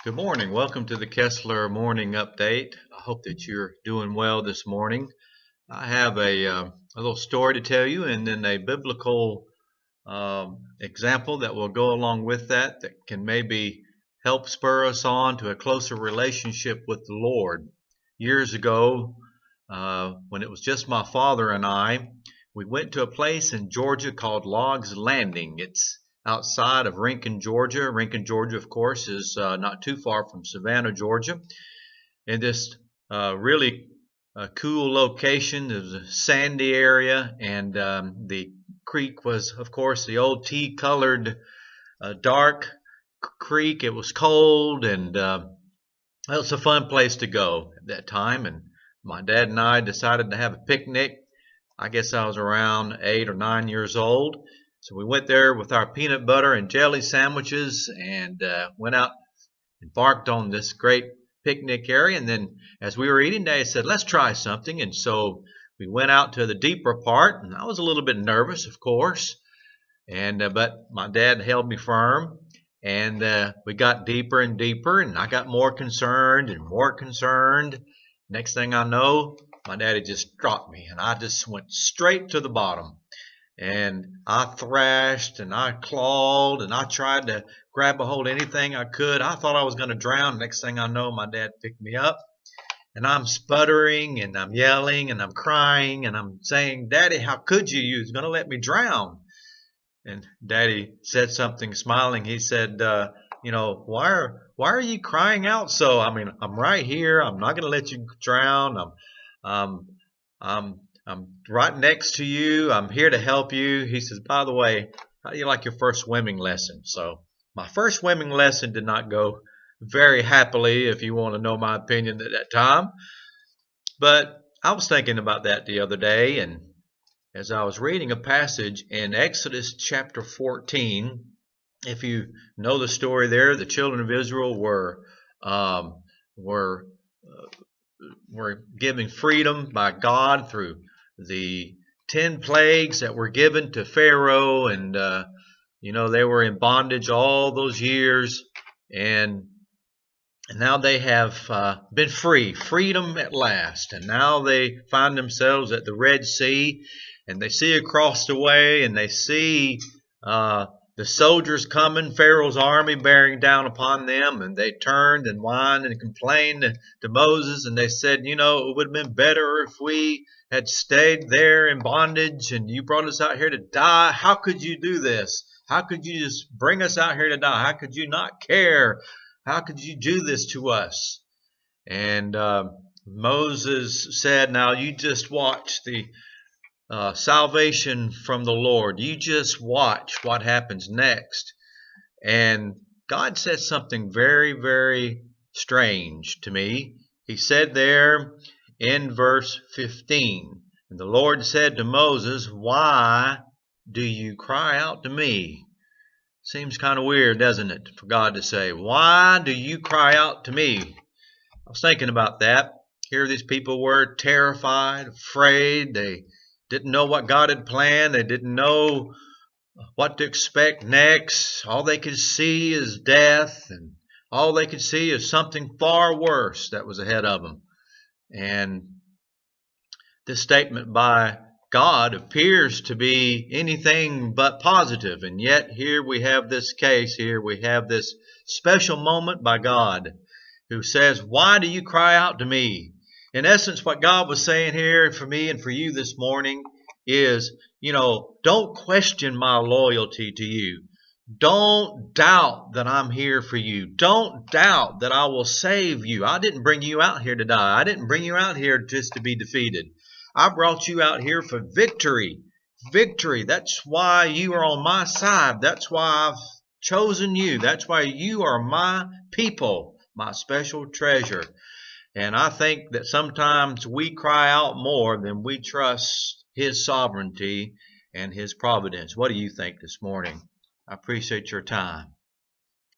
Good morning. Welcome to the Kessler Morning Update. I hope that you're doing well this morning. I have a little story to tell you and then a biblical example that will go along with that can maybe help spur us on to a closer relationship with the Lord. Years ago, when it was just my father and I, we went to a place in Georgia called Logs Landing. It's outside of Rincon, Georgia. Rincon, Georgia, of course, is not too far from Savannah, Georgia. In this really cool location, there's a sandy area, and the creek was, of course, the old tea-colored dark creek. It was cold, and it was a fun place to go at that time. And my dad and I decided to have a picnic. I guess I was around 8 or 9 years old. So we went there with our peanut butter and jelly sandwiches and went out, embarked on this great picnic area. And then as we were eating, Dad said, let's try something. And so we went out to the deeper part, and I was a little bit nervous, of course. And but my dad held me firm, and we got deeper and deeper, and I got more concerned and more concerned. Next thing I know, my daddy just dropped me, and I just went straight to the bottom. And I thrashed and I clawed and I tried to grab a hold of anything I could. I thought I was going to drown. Next thing I know, my dad picked me up, and I'm sputtering and I'm yelling and I'm crying and I'm saying, Daddy, how could you? You was going to let me drown. And Daddy said something, smiling. He said, why are you crying out so? I mean, I'm right here. I'm not going to let you drown. I'm right next to you. I'm here to help you. He says, by the way, how do you like your first swimming lesson? So my first swimming lesson did not go very happily, if you want to know my opinion at that time. But I was thinking about that the other day, and as I was reading a passage in Exodus chapter 14, if you know the story there, the children of Israel were given freedom by God through the 10 plagues that were given to Pharaoh, and they were in bondage all those years, and now they have been free, freedom at last, and now they find themselves at the Red Sea, and they see across the way, and they see the soldiers coming, Pharaoh's army bearing down upon them, and they turned and whined and complained to Moses, and they said, it would have been better if we had stayed there in bondage, and you brought us out here to die. How could you do this? How could you just bring us out here to die? How could you not care? How could you do this to us? And Moses said, now you just watch the salvation from the Lord. You just watch what happens next. And God said something very, very strange to me. He said there in verse 15, and the Lord said to Moses, why do you cry out to me? Seems kind of weird, doesn't it, for God to say, why do you cry out to me? I was thinking about that. Here these people were terrified, afraid. They didn't know what God had planned. They didn't know what to expect next. All they could see is death, and all they could see is something far worse that was ahead of them. And this statement by God appears to be anything but positive. And yet here we have this case. Here we have this special moment by God who says, why do you cry out to me? In essence, what God was saying here for me and for you this morning is, don't question my loyalty to you. Don't doubt that I'm here for you. Don't doubt that I will save you. I didn't bring you out here to die. I didn't bring you out here just to be defeated. I brought you out here for victory. Victory. That's why you are on my side. That's why I've chosen you. That's why you are my people, my special treasure. And I think that sometimes we cry out more than we trust His sovereignty and His providence. What do you think this morning? I appreciate your time.